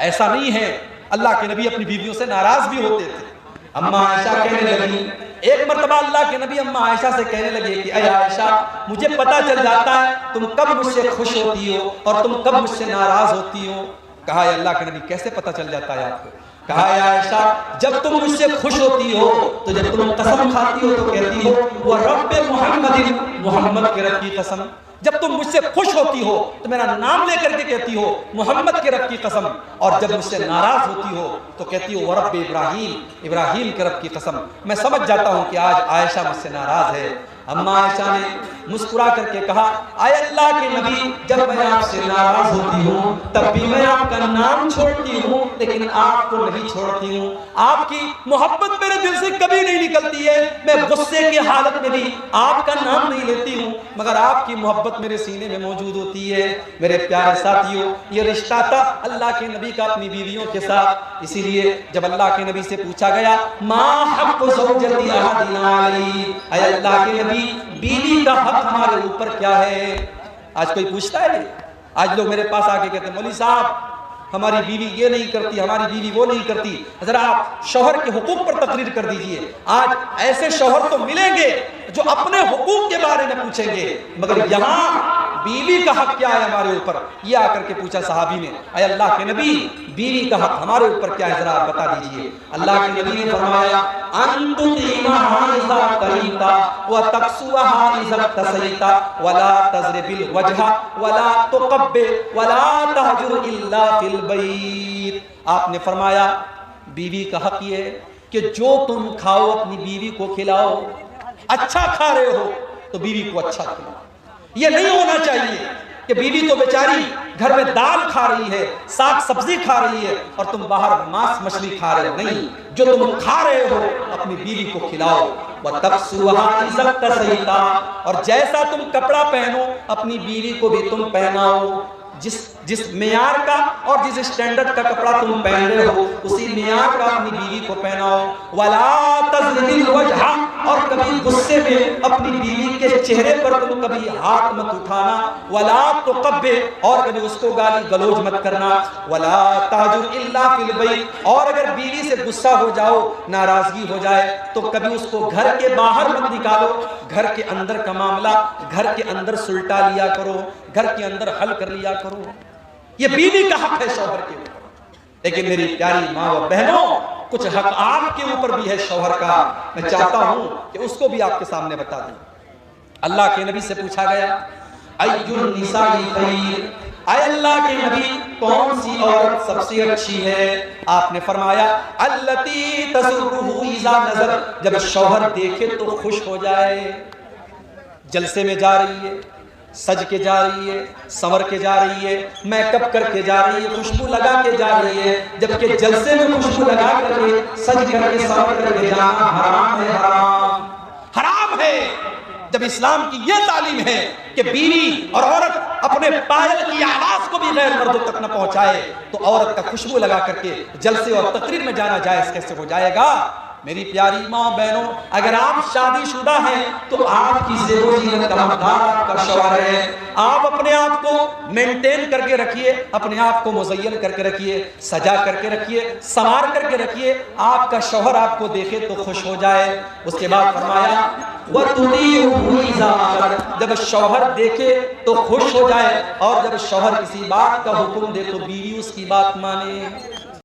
ایسا نہیں ہے، اللہ کے نبی اپنی بیویوں سے ناراض بھی ہوتے تھے۔ اما عائشہ کہنے لگی، ایک مرتبہ اللہ کے نبی اما عائشہ سے کہنے لگے کہ اے عائشہ، مجھے پتہ چل جاتا ہے تم کب مجھ سے خوش ہوتی ہو اور تم کب مجھ سے ناراض ہوتی ہو۔ کہا اے اللہ کے نبی کیسے پتہ چل جاتا ہے آپ کو؟ کہا اے عائشہ، جب تم مجھ سے خوش ہوتی ہو تو جب تم قسم کھاتی ہو تو کہتی ہو وہ رب محمد، محمد کے رب کی قسم۔ جب تم مجھ سے خوش ہوتی ہو تو میرا نام لے کر کے کہتی ہو محمد کے رب کی قسم، اور جب مجھ سے ناراض ہوتی ہو تو کہتی ہو ورب ابراہیم، ابراہیم کے رب کی قسم۔ میں سمجھ جاتا ہوں کہ آج عائشہ مجھ سے ناراض ہے۔ اما عائشہ نے مسکرا کر کے کہا اے اللہ کے نبی، جب میں آپ سے ناراض ہوتی ہوں تب بھی میں آپ کا نام چھوڑتی ہوں، لیکن آپ کو نہیں چھوڑتی ہوں۔ آپ کی محبت میرے دل سے کبھی نہیں نکلتی ہے، میں غصے کی حالت میں بھی آپ کا نام نہیں لیتی ہوں، مگر آپ کی محبت میرے سینے میں موجود ہوتی ہے۔ میرے پیارے ساتھیوں، یہ رشتہ تھا اللہ کے نبی کا اپنی بیویوں کے ساتھ۔ اسی لیے جب اللہ کے نبی سے پوچھا گیا ما حق زوجتی احدنا علی، اے اللہ کے نبی بیوی کا حق ہمارے اوپر کیا ہے؟ آج کوئی پوچھتا ہے؟ آج لوگ میرے پاس آ کے کہتے ہیں مولوی صاحب ہماری بیوی یہ نہیں کرتی، ہماری بیوی وہ نہیں کرتی۔ ذرا آپ شوہر کے حقوق پر تقریر کر دیجئے۔ آج ایسے شوہر تو ملیں گے جو اپنے حقوق کے بارے میں پوچھیں گے، مگر یہاں بیوی کا حق کیا ہے ہمارے اوپر؟ یہ آ کر کے پوچھا صحابی نے، اے اللہ کے نبی بیوی کا حق ہمارے اوپر کیا ہے، ذرا آپ بتا دیجئے۔ اللہ کے نبی نے فرمایا ان تطعمها اذا طعمت وتكسوها اذا اكتسيت ولا تضرب الوجه ولا تقبل ولا تهجر الا في البيت۔ آپ نے فرمایا بیوی کا حق یہ ہے کہ جو تم کھاؤ اپنی بیوی کو کھلاؤ، اچھا کھا رہے ہو تو بیوی کو اچھا کھلاؤ۔ یہ نہیں ہونا چاہیے کہ بیوی تو بیچاری گھر میں دال کھا رہی ہے، ساگ سبزی کھا رہی ہے اور تم باہر ماس مچھلی کھا رہے ہو۔ نہیں، جو تم کھا رہے ہو اپنی بیوی کو کھلاؤ۔ وَتَكْسُوهَا إِذَا اكْتَسَيْتَ، اور جیسا تم کپڑا پہنو اپنی بیوی کو بھی تم پہناؤ۔ جس معیار کا اور جس اسٹینڈرڈ کا کپڑا تم پہن رہے ہو اسی معیار کا اپنی بیوی کو پہناؤ۔ وَلَا تَضْرِبِ الْوَجْهَ، اور کبھی غصے میں اپنی بیوی کے چہرے پر تم کبھی ہاتھ مت اٹھانا۔ وَلَا تُقَبِّحْ، اور کبھی اس کو گالی گلوچ مت کرنا۔ وَلَا تَهْجُرْ إِلَّا فِي الْبَيْتِ، اور اگر بیوی سے غصہ ہو جاؤ، ناراضگی ہو جائے تو کبھی اس کو گھر کے باہر مت نکالو، گھر کے اندر کا معاملہ گھر کے اندر سلٹا لیا کرو، گھر کے اندر حل کر لیا کرو۔ یہ بیوی کا حق ہے شوہر کے اوپر۔ لیکن میری پیاری ماں و بہنوں، کچھ حق آپ کے اوپر بھی ہے شوہر کا، میں چاہتا ہوں کہ اس کو بھی آپ کے سامنے بتا دوں۔ اللہ کے نبی سے پوچھا گیا ای النساء خیر، اے اللہ کے نبی کون سی عورت سب سے اچھی ہے؟ آپ نے فرمایا التی تسرہ اذا نظر، جب شوہر دیکھے تو خوش ہو جائے۔ جلسے میں جا رہی ہے، سج کے جا رہی ہے، سنور کے جا رہی ہے، میک اپ کر کے جا رہی ہے، خوشبو لگا کے جا رہی ہے، جبکہ جلسے میں خوشبو لگا کر کے سج کر کے سنور کر کے جانا حرام ہے، حرام حرام ہے۔ جب اسلام کی یہ تعلیم ہے کہ بیوی اور عورت اپنے پائل کی آواز کو بھی غیر مردوں تک نہ پہنچائے تو عورت کا خوشبو لگا کر کے جلسے اور تقریر میں جانا جائز کیسے ہو جائے گا؟ میری پیاری ماں بہنوں، اگر آپ شادی شدہ ہیں تو آپ کی زیب و زینت کا مقدار آپ کا شوہر ہے۔ آپ اپنے آپ کو مینٹین کر کے رکھیے، اپنے آپ کو مزین کر کے رکھیے، سجا کر کے رکھیے، سنوار کر کے رکھیے، آپ کا شوہر آپ کو دیکھے تو خوش ہو جائے۔ اس کے بعد فرمایا وَتُطِيعُهُ إِذَا أَمَرَ، جب شوہر دیکھے تو خوش ہو جائے، اور جب شوہر کسی بات کا حکم دے تو بیوی اس کی بات مانے۔